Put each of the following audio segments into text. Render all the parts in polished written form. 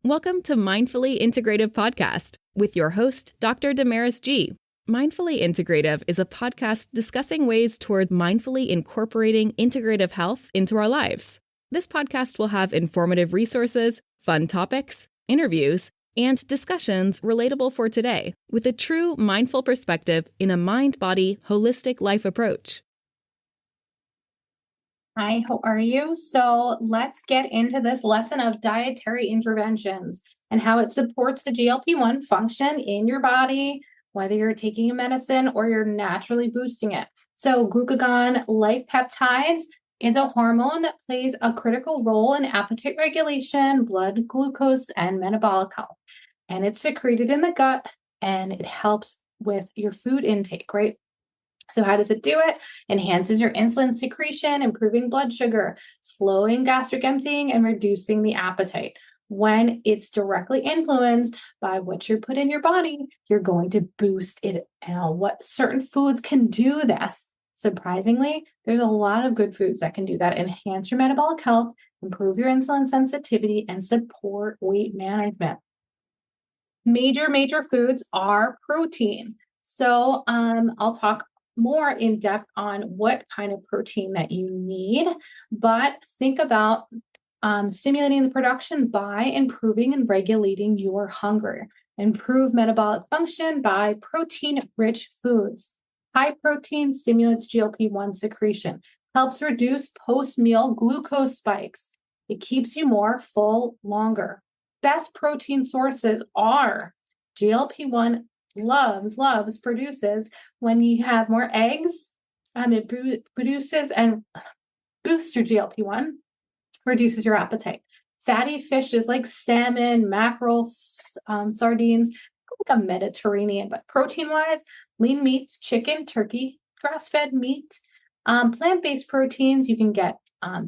Welcome to Mindfully Integrative Podcast with your host, Dr. Damaris G. Mindfully Integrative is a podcast discussing ways toward mindfully incorporating integrative health into our lives. This podcast will have informative resources, fun topics, interviews, and discussions relatable for today with a true mindful perspective in a mind-body, holistic life approach. Hi, how are you? So let's get into this lesson of dietary interventions and how it supports the GLP-1 function in your body, whether you're taking a medicine or you're naturally boosting it. So glucagon, like peptides, is a hormone that plays a critical role in appetite regulation, blood glucose, and metabolic health. And it's secreted in the gut and it helps with your food intake, right? So how does it do it? Enhances your insulin secretion, improving blood sugar, slowing gastric emptying, and reducing the appetite. When it's directly influenced by what you put in your body, you're going to boost it. Now, what certain foods can do this? Surprisingly, there's a lot of good foods that can do that. Enhance your metabolic health, improve your insulin sensitivity, and support weight management. Major foods are protein. So I'll talk more in depth on what kind of protein that you need, but think about stimulating the production by improving and regulating your hunger. Improve metabolic function by protein-rich foods. High protein stimulates GLP-1 secretion, helps reduce post-meal glucose spikes. It keeps you more full longer. Best protein sources are GLP-1 produces when you have more eggs. It produces and boosts your GLP-1, reduces your appetite. Fatty fishes like salmon, mackerel, sardines, like a Mediterranean, but protein-wise, lean meats, chicken, turkey, grass-fed meat. Plant-based proteins, you can get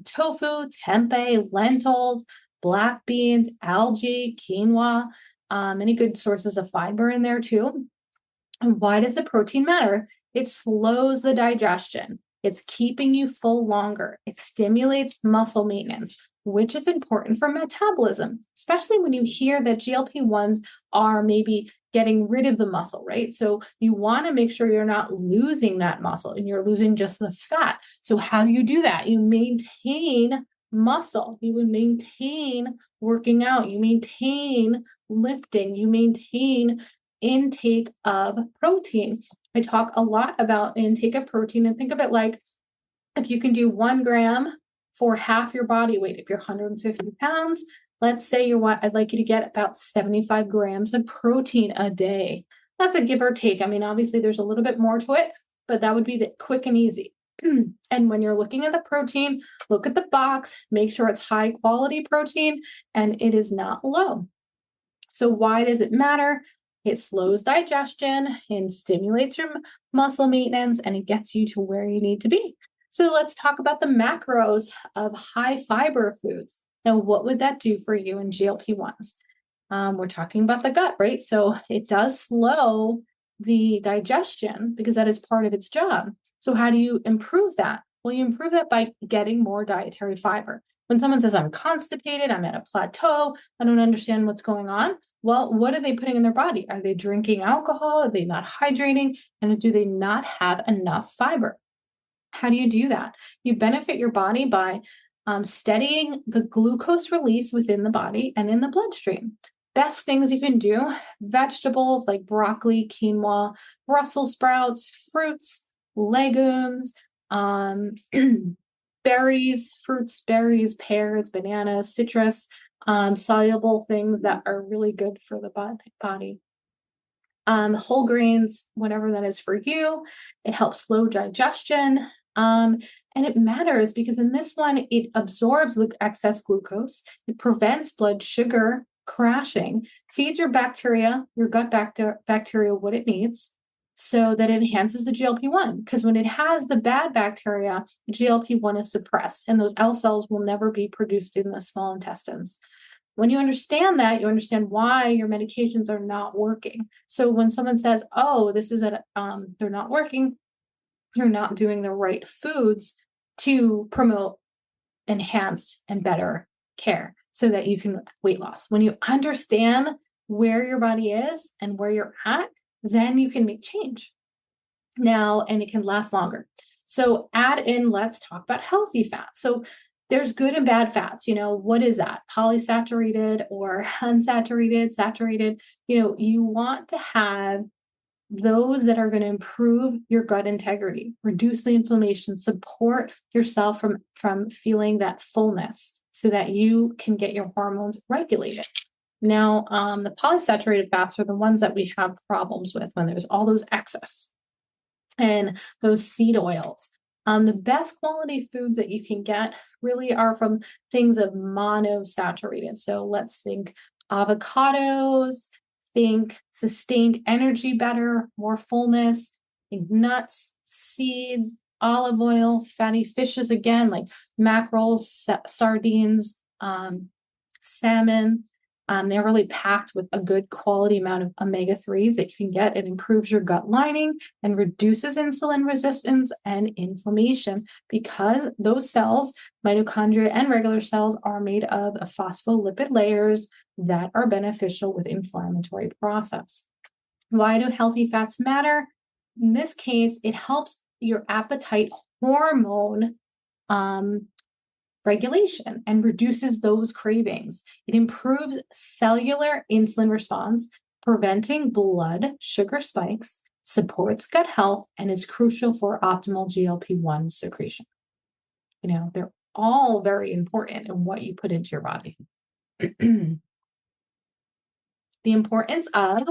tofu, tempeh, lentils, black beans, algae, quinoa, many good sources of fiber in there too. And why does the protein matter? It slows the digestion. It's keeping you full longer. It stimulates muscle maintenance, which is important for metabolism, especially when you hear that GLP-1s are maybe getting rid of the muscle, right? So you want to make sure you're not losing that muscle and you're losing just the fat. So how do you do that? You maintain muscle, you would maintain working out, you maintain lifting, you maintain intake of protein. I talk a lot about intake of protein and think of it like if you can do 1 gram for half your body weight, if you're 150 pounds, let's say I'd like you to get about 75 grams of protein a day. That's a give or take. I mean, obviously there's a little bit more to it, but that would be the quick and easy. And when you're looking at the protein, look at the box, make sure it's high quality protein and it is not low. So why does it matter? It slows digestion and stimulates your muscle maintenance and it gets you to where you need to be. So let's talk about the macros of high fiber foods. Now, what would that do for you in GLP-1s? We're talking about the gut, right? So it does slow the digestion because that is part of its job. So how do you improve that? Well, you improve that by getting more dietary fiber. When someone says, I'm constipated, I'm at a plateau, I don't understand what's going on. Well, what are they putting in their body? Are they drinking alcohol? Are they not hydrating? And do they not have enough fiber? How do you do that? You benefit your body by steadying the glucose release within the body and in the bloodstream. Best things you can do, vegetables like broccoli, quinoa, Brussels sprouts, fruits, legumes, berries, pears, bananas, citrus, soluble things that are really good for the body. Whole grains, whatever that is for you. It helps slow digestion. And it matters because in this one, it absorbs the excess glucose. It prevents blood sugar crashing, feeds your gut bacteria what it needs so that it enhances the GLP-1. Because when it has the bad bacteria, GLP-1 is suppressed and those L cells will never be produced in the small intestines. When you understand that, you understand why your medications are not working. So when someone says, oh, they're not working, you're not doing the right foods to promote enhanced and better care. so that you can weight loss. When you understand where your body is and where you're at, then you can make change. Now, and it can last longer. So add in, let's talk about healthy fats. So there's good and bad fats. What is that? Polysaturated or unsaturated, saturated. You want to have those that are going to improve your gut integrity, reduce the inflammation, support yourself from feeling that fullness so that you can get your hormones regulated. Now, the polysaturated fats are the ones that we have problems with when there's all those excess and those seed oils. The best quality foods that you can get really are from things of monosaturated. So let's think avocados, think sustained energy better, more fullness, think nuts, seeds, olive oil, fatty fishes again, like mackerels, sardines, salmon. They're really packed with a good quality amount of omega-3s that you can get. It improves your gut lining and reduces insulin resistance and inflammation because those cells, mitochondria and regular cells, are made of phospholipid layers that are beneficial with inflammatory process. Why do healthy fats matter? In this case, it helps your appetite hormone regulation and reduces those cravings. It improves cellular insulin response, preventing blood sugar spikes, supports gut health, and is crucial for optimal GLP-1 secretion. They're all very important in what you put into your body. The importance of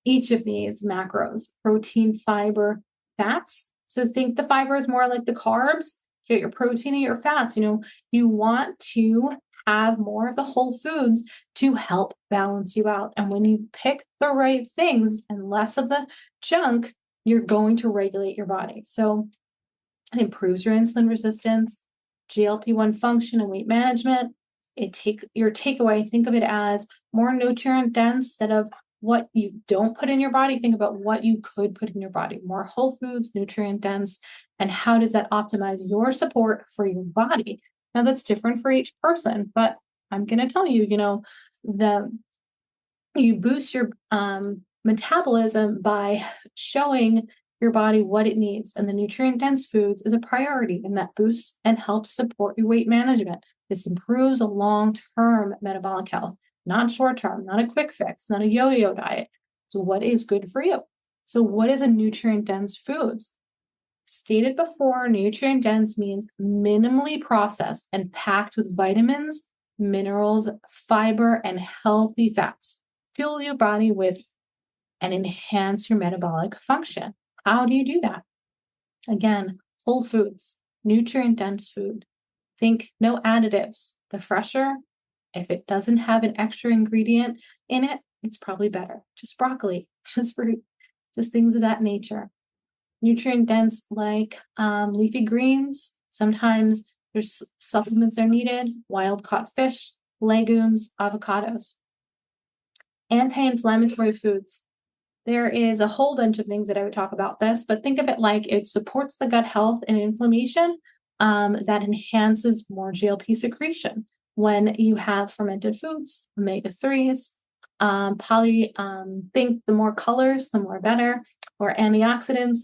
each of these macros: protein, fiber, fats. So think the fiber is more like the carbs. Get your protein and your fats. You want to have more of the whole foods to help balance you out. And when you pick the right things and less of the junk, you're going to regulate your body. So it improves your insulin resistance, GLP-1 function, and weight management. Your takeaway, think of it as more nutrient dense instead of what you don't put in your body. Think about what you could put in your body. More whole foods, nutrient dense, and how does that optimize your support for your body? Now that's different for each person, but I'm going to tell you, you boost your metabolism by showing your body what it needs, and the nutrient dense foods is a priority, and that boosts and helps support your weight management. This improves a long-term metabolic health, not short-term, not a quick fix, not a yo-yo diet. So what is good for you? So what is a nutrient dense foods? Stated before, nutrient dense means minimally processed and packed with vitamins, minerals, fiber, and healthy fats. Fuel your body with and enhance your metabolic function. How do you do that? Again, whole foods, nutrient dense food. Think no additives. The fresher, if it doesn't have an extra ingredient in it, it's probably better. Just broccoli, just fruit, just things of that nature. Nutrient dense like leafy greens. Sometimes there's supplements are needed. Wild caught fish, legumes, avocados. Anti-inflammatory foods. There is a whole bunch of things that I would talk about this, but think of it like it supports the gut health and inflammation that enhances more GLP secretion. When you have fermented foods, omega-3s, think the more colors, the more better, or antioxidants,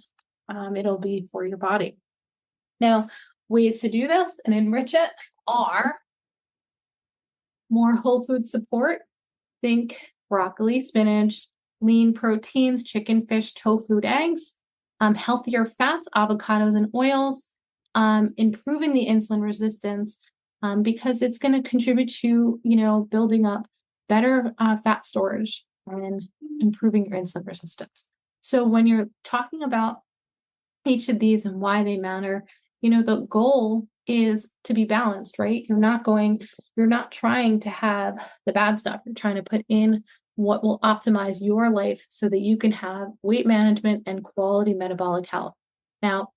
it'll be for your body. Now, ways to do this and enrich it are more whole food support. Think broccoli, spinach, lean proteins, chicken, fish, tofu, eggs, healthier fats, avocados, and oils, improving the insulin resistance because it's going to contribute to, building up better fat storage and improving your insulin resistance. So when you're talking about each of these and why they matter, the goal is to be balanced, right? You're not trying to have the bad stuff. You're trying to put in what will optimize your life so that you can have weight management and quality metabolic health. Now,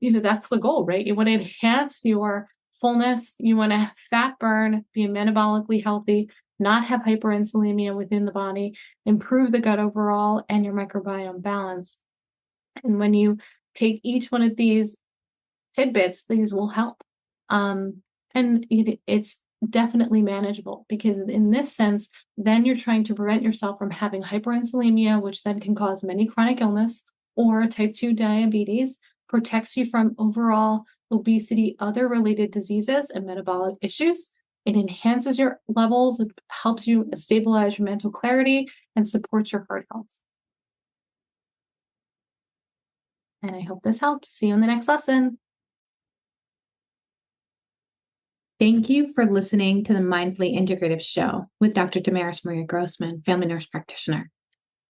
that's the goal, right? You want to enhance your fullness. You want to fat burn, be metabolically healthy, not have hyperinsulinemia within the body, improve the gut overall, and your microbiome balance. And when you take each one of these tidbits, these will help. And it's definitely manageable, because in this sense, then you're trying to prevent yourself from having hyperinsulinemia, which then can cause many chronic illness, or type 2 diabetes, protects you from overall obesity, other related diseases, and metabolic issues. It enhances your levels, it helps you stabilize your mental clarity, and supports your heart health. And I hope this helps. See you in the next lesson. Thank you for listening to the Mindfully Integrative Show with Dr. Damaris Maria Grossman, family nurse practitioner.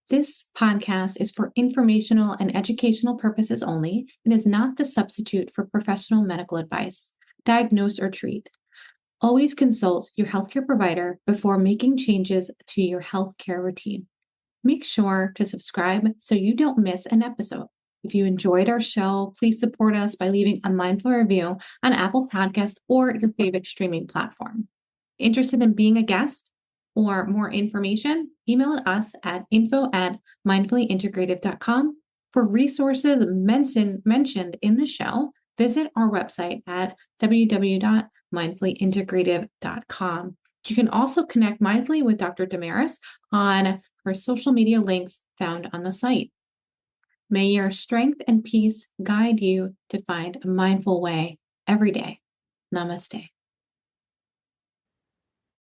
This podcast is for informational and educational purposes only and is not to substitute for professional medical advice, diagnose, or treat. Always consult your healthcare provider before making changes to your healthcare routine. Make sure to subscribe so you don't miss an episode. If you enjoyed our show, please support us by leaving a mindful review on Apple Podcast or your favorite streaming platform. Interested in being a guest or more information? Email us at info@mindfullyintegrative.com. For resources mentioned in the show, visit our website at www.mindfullyintegrative.com. You can also connect mindfully with Dr. Damaris on her social media links found on the site. May your strength and peace guide you to find a mindful way every day. Namaste.